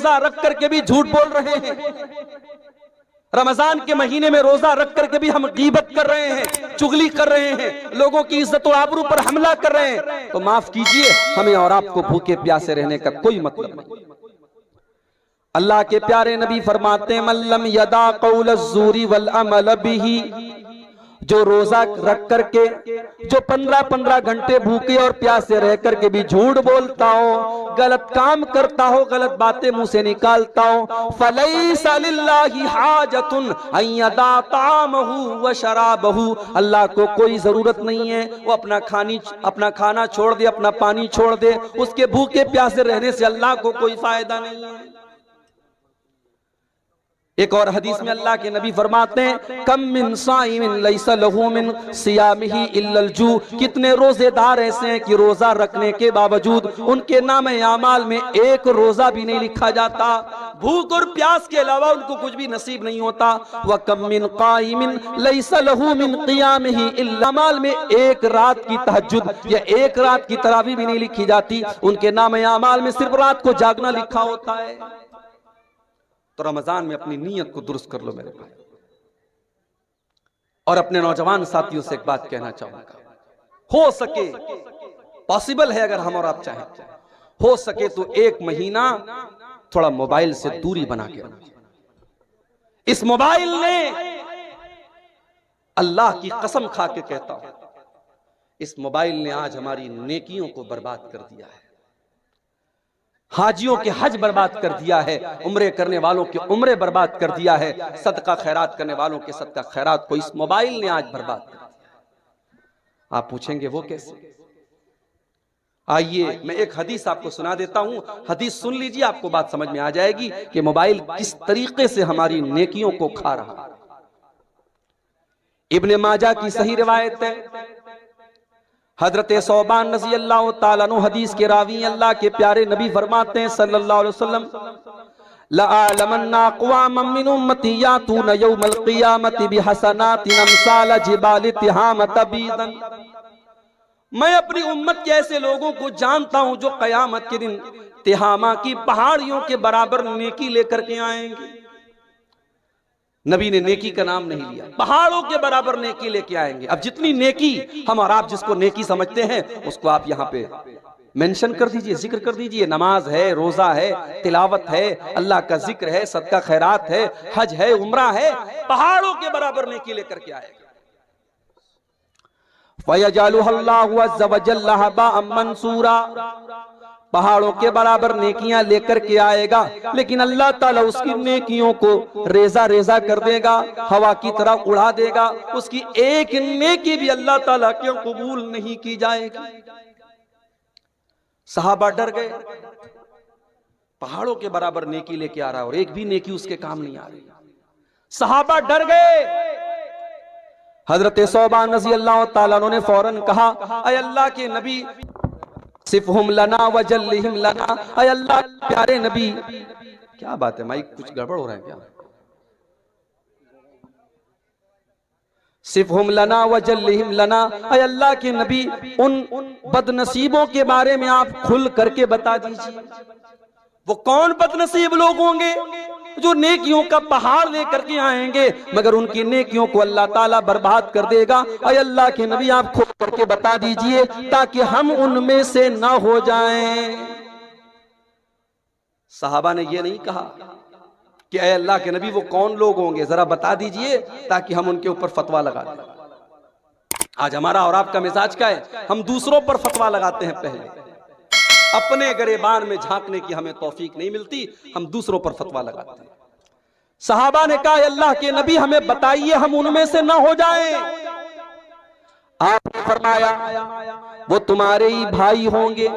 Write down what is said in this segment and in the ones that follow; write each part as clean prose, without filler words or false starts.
रोजा रख करके भी झूठ बोल रहे हैं, रमजान के महीने में रोजा रख करके भी हम गीबत कर रहे हैं, चुगली कर रहे हैं, लोगों की इज्जत और आबरू पर हमला कर रहे हैं, तो माफ कीजिए, हमें और आपको भूखे प्यासे रहने का कोई मतलब नहीं। अल्लाह के प्यारे नबी फरमाते हैं, मल्लम यदा कौल ज़ूरी वल अमल बिही, जो रोजा रख करके जो 15-15 घंटे भूखे और प्यासे रह करके भी झूठ बोलता हो, गलत काम करता हो, गलत बातें मुंह से निकालता हो, फलैसा लिल्लाहि हाजतुन अन यदा तामहु व शराबहु, अल्लाह को कोई जरूरत नहीं है वो अपना खाना छोड़ दे, अपना पानी छोड़ दे, उसके भूखे प्यासे रहने से अल्लाह को कोई फायदा नहीं है। एक और हदीस में अल्लाह के नबी फरमाते हैं, कम मिन साइमिन लैसा लहू मिन सियामिही इल्लल जू, कितने रोजेदार ऐसे हैं कि रोजा रखने के बावजूद उनके नामे आमाल में एक रोजा भी नहीं लिखा जाता, भूख और प्यास के अलावा उनको कुछ भी नसीब नहीं होता। व कम मिन काइमिन लैसा लहू मिन क़ियामिही इल्ला, अमाल में एक रात की तहज्जुद या एक रात की तरावी भी नहीं लिखी जाती, उनके नामे आमाल में सिर्फ रात को जागना लिखा होता है। तो रमजान में अपनी नीयत को दुरुस्त कर लो मेरे भाई। और अपने नौजवान साथियों से एक बात कहना चाहूंगा, हो सके, पॉसिबल है अगर हम और आप चाहें, हो सके तो एक महीना थोड़ा मोबाइल से दूरी बना के रखें। इस मोबाइल ने, अल्लाह की कसम खा के कहता हूं, इस मोबाइल ने आज हमारी नेकियों को बर्बाद कर दिया है, हाजियों के हज बर्बाद कर दिया है, उम्रे करने वालों की उम्रे बर्बाद कर दिया है, सदका खैरात करने वालों के सदका खैरात को इस मोबाइल ने आज बर्बाद कर दिया। आप पूछेंगे वो कैसे? आइए मैं एक हदीस आपको सुना देता हूं, हदीस सुन लीजिए, आपको बात समझ में आ जाएगी कि मोबाइल किस तरीके से हमारी नेकियों को खा रहा है। इब्ने माजा की सही रिवायत है, हजरत सौबान रज़ी अल्लाह ताला अन्हु हदीस के रावी, अल्लाह के प्यारे नबी फरमाते हैं सल्लल्लाहु अलैहि वसल्लम, लअलमन्ना अक़वामम मिन उम्मती यातूना यौमल क़ियामति बिहसनातिन अमसाल जिबाल तिहाम तबीदन, मैं अपनी उम्मत के ऐसे लोगों को जानता हूं जो क़यामत के दिन तिहामा की पहाड़ियों के बराबर नेकी लेकर के आएंगे। नबी ने नेकी का नाम नहीं लिया, पहाड़ों के बराबर नेकी लेके आएंगे। अब जितनी नेकी हम और आप जिसको नेकी समझते हैं उसको आप यहाँ पे मेंशन कर दीजिए, जिक्र कर दीजिए। नमाज है, रोजा है, तिलावत है, अल्लाह का जिक्र है, सदका खैरात है, हज है, उम्रा है, पहाड़ों के बराबर नेकी लेकर के आएगा। फयजअलुहल्लाहु अज़्ज़ व जल्ल हबाअम मंसूरा, पहाड़ों के बराबर नेकियां लेकर के आएगा, लेकिन अल्लाह ताला उसकी नेकियों को रेजा रेजा कर देगा, हवा की तरह उड़ा देगा, उसकी एक नेकी भी अल्लाह ताला के कबूल नहीं की जाएगी। सहाबा डर गए, पहाड़ों के बराबर नेकी लेके आ रहा है और एक भी नेकी उसके काम नहीं आ रही। सहाबा डर गए। हजरत सौबान रज़ी अल्लाह ताला अन्हु ने फौरन कहा, अय अल्लाह के नबी सिफहुम लना वजल्लिहिम लना, अय अल्लाह प्यारे नबी, क्या बात है माइक कुछ गड़बड़ हो रहा है क्या? सिफहुम लना वजल्लिहिम लना, अय अल्लाह के नबी उन बदनसीबों के बारे में आप खुल करके बता दीजिए। वो कौन बदनसीब लोग होंगे जो नेकियों का पहाड़ लेकर के आएंगे मगर उनकी नेकियों को अल्लाह ताला बर्बाद कर देगा। अय अल्लाह के नबी आप खुद करके बता दीजिए ताकि हम उनमें से ना हो जाएं। सहाबा ने ये नहीं कहा कि अय अल्लाह के नबी वो कौन लोग होंगे, जरा बता दीजिए ताकि हम उनके ऊपर फतवा लगा दें। आज हमारा और आपका मिजाज क्या है, हम दूसरों पर फतवा लगाते हैं, पहले अपने गरेबान में झांकने की हमें तौफीक नहीं मिलती, हम दूसरों पर फतवा लगाते हैं। सहाबा ने कहा अल्लाह के नबी हमें बताइए हम उनमें से ना हो जाएं। आपने फरमाया वो तुम्हारे ही भाई होंगे,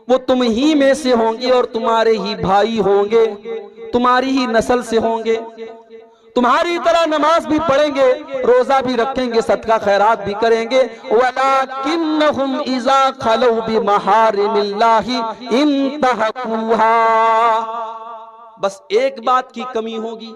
वो तुम ही में से होंगे और तुम्हारे ही भाई होंगे, तुम्हारी ही नस्ल से होंगे, तुम्हारी तरह नमाज भी पढ़ेंगे, रोजा भी रखेंगे, सदका खैरात भी करेंगे। वलाकिन्नहुम इज़ा खलौ बिमहारिमिल्लाहि इंतहकुहा, बस एक बात की कमी होगी,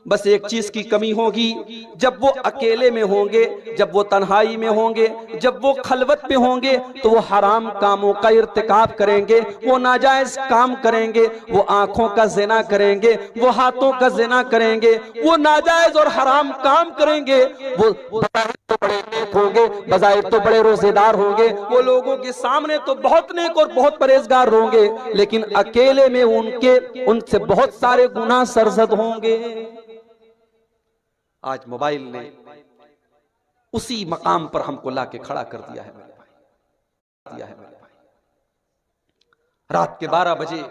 बस एक चीज की कमी होगी, जब वो अकेले में होंगे, जब वो तन्हाई में होंगे, जब वो खलवत में होंगे, तो वो हराम कामों का इर्तिकाब करेंगे, वो नाजायज काम करेंगे, वो आंखों का ज़िना करेंगे, वो हाथों का ज़िना करेंगे, वो नाजायज और हराम काम करेंगे। वो तो बड़े नेक होंगे, बज़ाहिर तो बड़े रोजेदार होंगे, वो लोगों के सामने तो बहुत नेक और बहुत परहेजगार होंगे, लेकिन अकेले में उनसे बहुत सारे गुनाह सरजद होंगे। आज मोबाइल ने उसी मकाम पर हमको लाके खड़ा कर दिया है मेरे भाई। रात के 12 बजे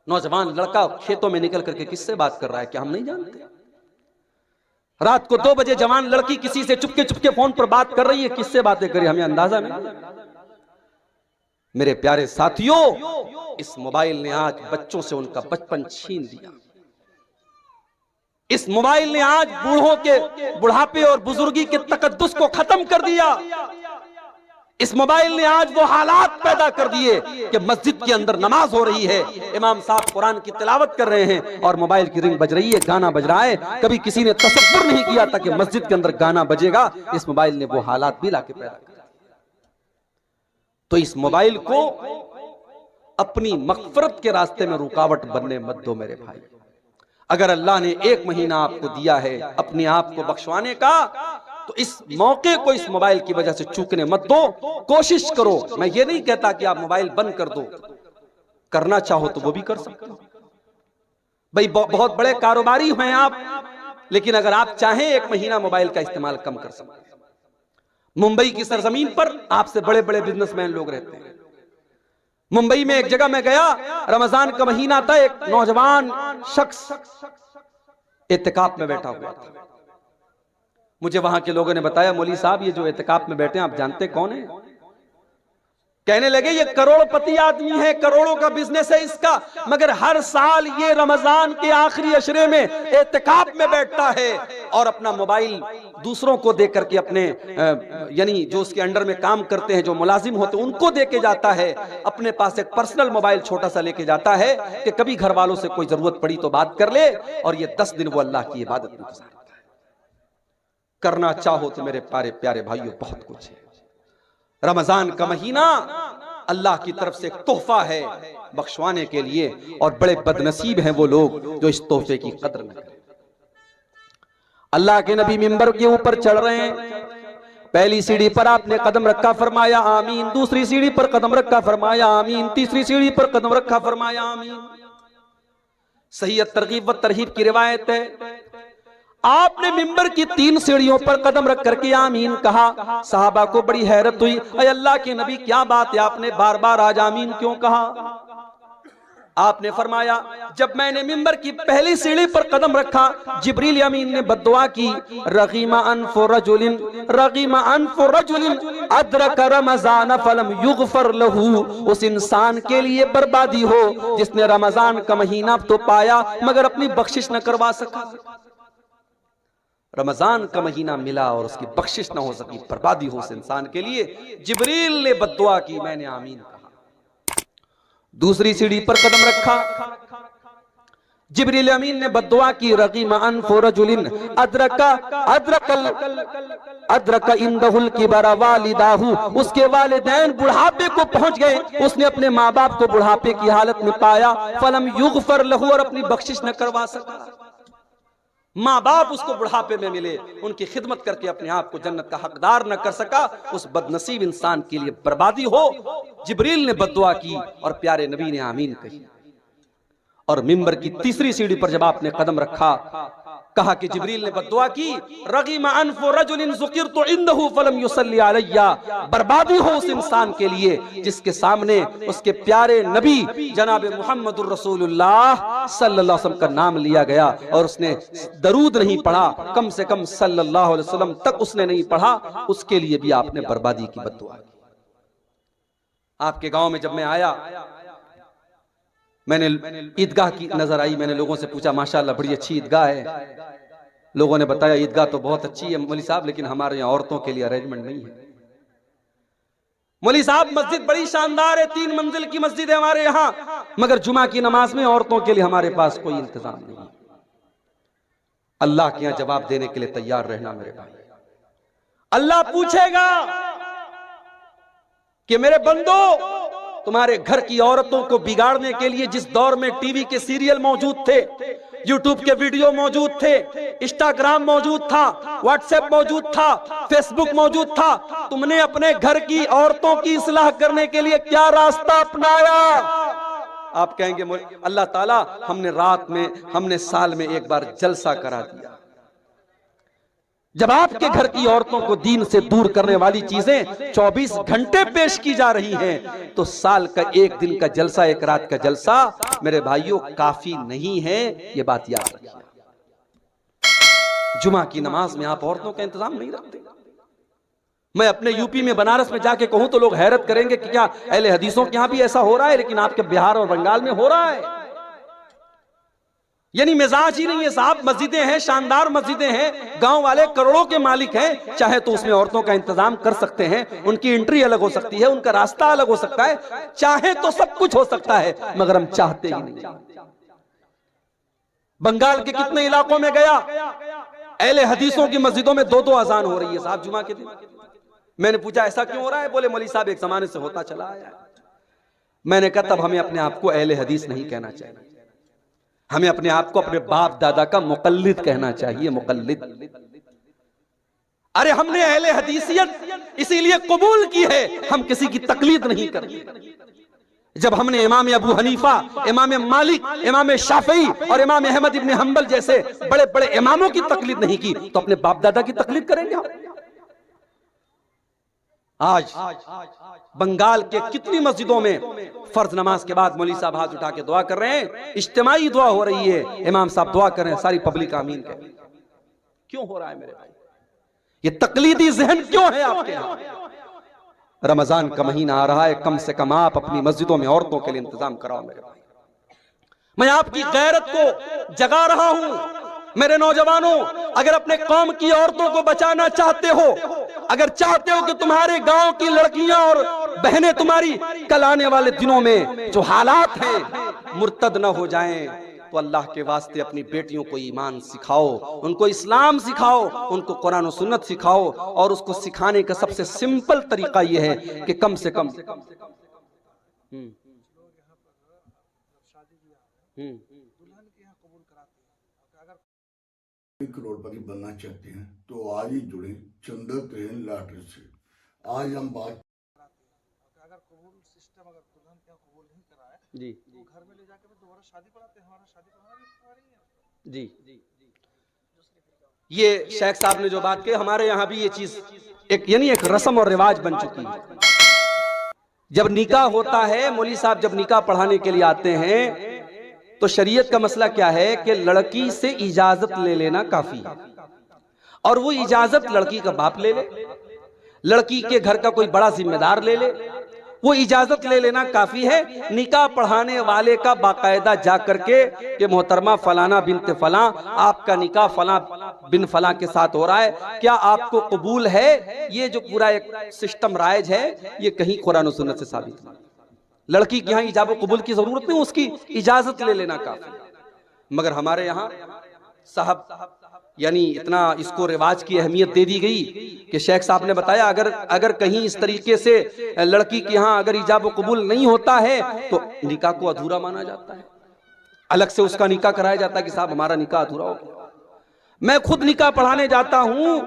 नौजवान लड़का खेतों में निकल करके किससे बात कर रहा है, क्या हम नहीं जानते? रात को 2 बजे जवान लड़की किसी से चुपके चुपके फोन पर बात कर रही है, किससे बातें कर रही है, हमें अंदाजा नहीं। मेरे प्यारे साथियों, इस मोबाइल ने आज बच्चों से उनका बचपन छीन लिया। इस मोबाइल ने आज बूढ़ों के बुढ़ापे और बुजुर्गी के तकद्दुस को खत्म कर दिया। इस मोबाइल ने आज वो हालात पैदा कर दिए कि मस्जिद के अंदर नमाज हो रही है, इमाम साहब कुरान की तिलावत कर रहे हैं और मोबाइल की रिंग बज रही है, गाना बज रहा है। कभी किसी ने तसव्वुर नहीं किया था कि मस्जिद के अंदर गाना बजेगा। इस मोबाइल ने वो हालात भी लाके पैदा कर दिए। तो इस मोबाइल को अपनी मग़फ़िरत के रास्ते में रुकावट बनने मत दो मेरे भाई। अगर अल्लाह ने 1 महीना आपको दिया है अपने आप को बख्शवाने का, तो इस मौके को इस मोबाइल की वजह से चूकने मत दो। कोशिश करो, मैं ये नहीं कहता कि आप मोबाइल बंद कर दो, करना चाहो तो वो भी कर सकते हो भाई। बहुत बड़े कारोबारी हैं आप, लेकिन अगर आप चाहें 1 महीना मोबाइल का इस्तेमाल कम कर सकते हैं। मुंबई की सरजमीन पर आपसे बड़े बड़े बिजनेसमैन लोग रहते हैं। मुंबई में एक जगह मैं गया, रमजान का महीना था, एक नौजवान शख्स इत्तिकाफ में बैठा हुआ था। मुझे वहां के लोगों ने बताया, मौली साहब ये जो इत्तिकाफ में बैठे हैं आप जानते कौन है? कहने लगे ये करोड़पति आदमी है, करोड़ों का बिजनेस है इसका, मगर हर साल ये रमजान के आखिरी अशरे में इत्तिकाफ में बैठता है और अपना मोबाइल दूसरों को दे करके अपने यानी जो उसके अंडर में काम करते हैं, जो मुलाजिम होते हैं, उनको दे के जाता है। अपने पास एक पर्सनल मोबाइल छोटा सा लेके जाता है कि कभी घर वालों से कोई जरूरत पड़ी तो बात कर ले, और ये 10 दिन वो अल्लाह की इबादत में गुजारता है। करना चाहो तो मेरे प्यारे प्यारे भाइयों बहुत कुछ है। रमजान का महीना अल्लाह की तरफ से एक तोहफा है बख्शवाने के लिए, और बड़े बदनसीब हैं वो लोग जो इस तोहफे की कदर न करें। अल्लाह के नबी मिंबर के ऊपर चढ़ रहे हैं, पहली सीढ़ी पर आपने कदम रखा, फरमाया आमीन। दूसरी सीढ़ी पर कदम रखा, फरमाया आमीन। तीसरी सीढ़ी पर कदम रखा, फरमाया आमीन। सही तरगीब व तरहीब की रिवायत है, आपने मिंबर की 3 सीढ़ियों पर कदम रख करके आमीन कहा। साहबा को बड़ी हैरत हुई, अरे अल्लाह के नबी क्या बात है, आपने बार बार आज आमीन क्यों कहा? आपने फरमाया, जब मैंने मिंबर की पहली सीढ़ी पर कदम रखा, जिब्रील अमीन ने बद्दुआ की, रगीमा अनफु रजुलिन अदरक रमजान फलम युगफर लहू। उस इंसान के लिए बर्बादी हो जिसने रमजान का महीना तो पाया मगर अपनी बख्शिश न करवा सका। रमजान का महीना मिला और उसकी बख्शिश ना हो सकी, बर्बादी हो उस इंसान के लिए। जिब्रील ने बद्दुआ की, मैंने आमीन कहा। दूसरी सीढ़ी पर कदम रखा, जिब्रील अमीन ने बद्दुआ की, रगीम अनफु रजुलिन अदरक इंदहुल किबरा वालिदाहु। उसके वालिदैन बुढ़ापे को पहुंच गए, उसने अपने माँ बाप को बुढ़ापे की हालत में पाया, फलम युगफर लहू, और अपनी बख्शिश न करवा सका। माँ बाप उसको बुढ़ापे में मिले, उनकी खिदमत करके अपने आप को जन्नत का हकदार न कर सका, उस बदनसीब इंसान के लिए बर्बादी हो। जिब्रील ने बद्दुआ की और प्यारे नबी ने आमीन कही। और मिंबर की तीसरी सीढ़ी पर जब आपने कदम रखा, कहा कि जिब्रील ने बद्दुआ की, रगीमा अनफु रजुलिन ज़ुकिरतु इंदहु फलम युसल्ली अलैया। बर्बादी हो उस इंसान के लिए जिसके सामने उसके प्यारे नबी जनाब मुहम्मदुर रसूलुल्लाह सल्लल्लाहु अलैहि वसल्लम का नाम लिया गया और उसने दरूद नहीं पढ़ा, कम से कम सल्लल्लाहु अलैहि वसल्लम तक उसने नहीं पढ़ा, उसके लिए भी आपने बर्बादी की बद्दुआ की। आपके गांव में जब मैं आया, मैंने ईदगाह की नजर आई, मैंने लोगों से पूछा, माशाअल्लाह बड़ी अच्छी ईदगाह है। लोगों ने बताया ईदगाह तो बहुत अच्छी है मौली साहब, लेकिन हमारे यहाँ औरतों के लिए अरेंजमेंट नहीं है। मौली साहब मस्जिद बड़ी शानदार है, 3 मंजिल की मस्जिद है हमारे यहाँ, मगर जुमा की नमाज में औरतों के लिए हमारे पास कोई इंतजाम नहीं है। अल्लाह के यहां जवाब देने के लिए तैयार रहना मेरे भाई। अल्लाह पूछेगा कि मेरे बंदो, तुम्हारे घर की औरतों को बिगाड़ने के लिए जिस दौर में टीवी के सीरियल मौजूद थे, यूट्यूब के वीडियो मौजूद थे, इंस्टाग्राम मौजूद था, व्हाट्सएप मौजूद था, फेसबुक मौजूद था, तुमने अपने घर की औरतों की इस्लाह करने के लिए क्या रास्ता अपनाया? आप कहेंगे अल्लाह ताला, हमने रात में, हमने साल में एक बार जलसा करा दिया। जब आपके घर की औरतों को दीन से दूर करने वाली चीजें 24 घंटे पेश की जा रही हैं, तो साल का एक दिन का जलसा, एक रात का जलसा मेरे भाइयों काफी नहीं है। ये बात याद रखिए। जुमा की नमाज में आप औरतों का इंतजाम नहीं रखते। मैं अपने यूपी में बनारस में जाके कहूं तो लोग हैरत करेंगे कि क्या अहले हदीसों के यहां भी ऐसा हो रहा है, लेकिन आपके बिहार और बंगाल में हो रहा है। यानी मिजाज ही नहीं है साहब। मस्जिदें हैं, शानदार मस्जिदें हैं, गांव वाले करोड़ों के मालिक हैं, चाहे तो उसमें औरतों का इंतजाम कर सकते हैं। उनकी एंट्री अलग हो सकती है, उनका रास्ता अलग हो सकता है, चाहे तो सब कुछ हो सकता है, मगर हम चाहते ही नहीं। बंगाल के कितने इलाकों में गया, अहले हदीसों की मस्जिदों में 2-2 अजान हो रही है साहब जुमा के दिन। मैंने पूछा ऐसा क्यों हो रहा है? बोले मौलवी साहब एक जमाने से होता चला आया है। मैंने कहा तब हमें अपने आप को अहले हदीस नहीं कहना चाहिए, हमें अपने आप को अपने बाप दादा का मुकल्लिद कहना चाहिए। मुकल्लिद, अरे हमने अहले हदीसियत इसीलिए कबूल की है, हम किसी की तकलीद नहीं करते। जब हमने इमाम अबू हनीफा, इमाम मालिक, इमाम शाफई और इमाम अहमद इब्न हंबल जैसे बड़े बड़े इमामों की तकलीद नहीं की, तो अपने बाप दादा की तकलीद करेंगे हम? आज बंगाल के कितनी मस्जिदों में फर्ज नमाज के बाद मौलवी साहब हाथ उठा के दुआ कर रहे हैं, इज्तिमाई दुआ हो रही है, इमाम साहब दुआ कर रहे हैं, सारी पब्लिक आमीन कह। क्यों हो रहा है मेरे भाई? ये तकलीदी जहन क्यों है आपके यहां? रमजान का महीना आ रहा है, कम से कम आप अपनी मस्जिदों में औरतों के लिए इंतजाम कराओ मेरे भाई। मैं आपकी गैरत को जगा रहा हूं। मेरे नौजवानों, अगर अपने कौम की औरतों को बचाना चाहते हो, अगर चाहते हो कि तुम्हारे गांव की लड़कियां और बहनें तुम्हारी कल आने वाले दिनों में जो हालात हैं मुर्तद न हो जाएं, तो अल्लाह के वास्ते अपनी बेटियों को ईमान सिखाओ, उनको इस्लाम सिखाओ, उनको कुरान और सुन्नत सिखाओ। और उसको सिखाने का सबसे सिंपल तरीका यह है कि कम से कम करोड़पति बनना चाहते हैं तो आज ही जुड़े चंदा ट्रेन लॉटरी से। आज हम बात अगर कबूल सिस्टम, अगर दुल्हन क्या कबूल नहीं कराए जी, तो घर में ले जाकर दोबारा शादी पढ़ाते हैं। हमारा शादी पढ़ाना भी जी जी। ये शेख साहब ने जो बात की, हमारे यहाँ भी ये चीज एक यानी एक रस्म और रिवाज बन चुकी है। जब निकाह होता है, मौलवी साहब जब निकाह पढ़ाने के लिए आते हैं, तो शरीयत का मसला क्या है कि लड़की से इजाजत ले लेना काफी है, और वो इजाजत लड़की का बाप ले ले, लड़की के घर का कोई बड़ा जिम्मेदार ले ले, वो इजाजत ले लेना काफी है। निकाह पढ़ाने वाले का बाकायदा जा करके कि मोहतरमा फलाना बिनते फला, आपका निकाह फला बिन फला के साथ हो रहा है, क्या आपको कबूल है? ये जो पूरा एक सिस्टम राइज है, ये कहीं कुरान और सुन्नत से साबित नहीं। लड़की के यहाँ इजाब कबूल की जरूरत नहीं, उसकी इजाजत ले लेना काफी। मगर हमारे यहाँ साहब यानी इतना इसको रिवाज की अहमियत दे दी गई कि शेख साहब ने बताया अगर कहीं इस तरीके से लड़की के यहाँ अगर इजाब कबूल नहीं होता है तो निकाह को अधूरा माना जाता है, अलग से उसका निकाह कराया जाता है कि साहब हमारा निकाह अधूरा हो गया। मैं खुद निकाह पढ़ाने जाता हूं,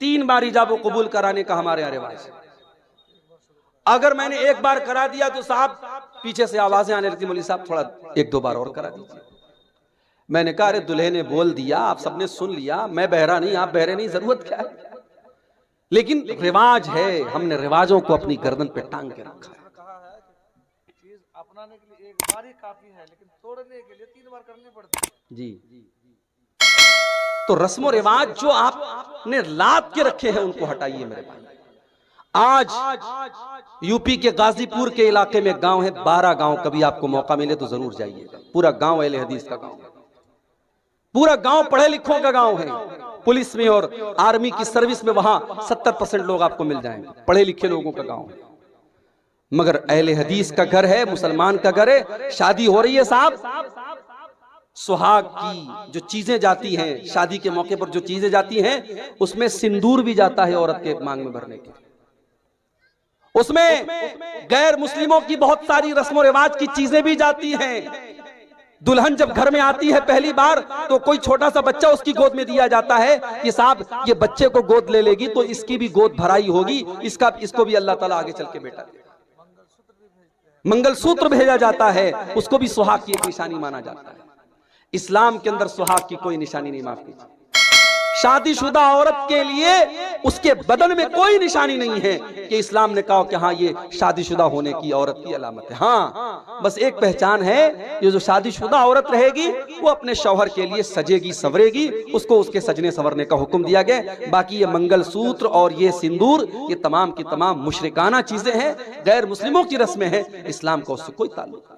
3 बार इजाब कबूल कराने का हमारे यहाँ रिवाज है। अगर मैंने एक बार करा दिया तो साहब पीछे से आवाजें आने लगती, मौलवी साहब थोड़ा 1-2 बार और करा दीजिए। मैंने कहा अरे दुल्हे ने बोल दिया, आप सबने सुन लिया, मैं बहरा नहीं, आप बहरे नहीं, जरूरत क्या है? लेकिन रिवाज है, हमने रिवाजों को अपनी गर्दन पे टांग के रखा है। कहा है कि चीज अपनाने के लिए एक बार ही काफी है, लेकिन तोड़ने के लिए 3 बार करनी पड़ती है। जी, तो रस्म रिवाज जो आपने लाद के रखे हैं उनको हटाइए मेरे भाई। आज यूपी के गाजीपुर के इलाके में गांव है, 12 गांव, कभी आपको मौका मिले तो जरूर जाइएगा। पूरा गांव अहले हदीस का गांव है, पूरा गांव पढ़े लिखों का गांव है। पुलिस में और आर्मी की सर्विस में वहां 70% लोग आपको मिल जाएंगे, पढ़े लिखे लोगों का गांव है। मगर अहले हदीस का घर है, मुसलमान का घर है, शादी हो रही है साहब, सुहाग की जो चीजें जाती हैं, शादी के मौके पर जो चीजें जाती हैं, उसमें सिंदूर भी जाता है औरत के मांग में भरने के। उसमें गैर मुस्लिमों की बहुत सारी रस्म रिवाज की चीजें भी जाती हैं। दुल्हन जब घर में आती है पहली बार तो कोई छोटा सा बच्चा उसकी गोद में दिया जाता है कि साहब ये बच्चे को गोद ले लेगी तो इसकी भी गोद भराई होगी, इसको भी अल्लाह ताला आगे चल के बेटा देगा। मंगलसूत्र भेजा जाता है, उसको भी सुहाग की एक निशानी माना जाता है। इस्लाम के अंदर सुहाग की कोई निशानी नहीं, माफ कीजिए। शादीशुदा औरत के लिए उसके बदन में कोई निशानी नहीं है कि इस्लाम ने कहा कि हाँ ये शादीशुदा होने की औरत की अलामत है। हाँ, बस एक पहचान है, ये जो शादीशुदा औरत रहेगी वो अपने शौहर के लिए सजेगी संवरेगी, उसको उसके सजने संवरने का हुक्म दिया गया। बाकी ये मंगलसूत्र और ये सिंदूर, ये तमाम की तमाम मुशरिकाना चीजें हैं, गैर मुस्लिमों की रस्में हैं, इस्लाम का उससे कोई ताल्लुक नहीं।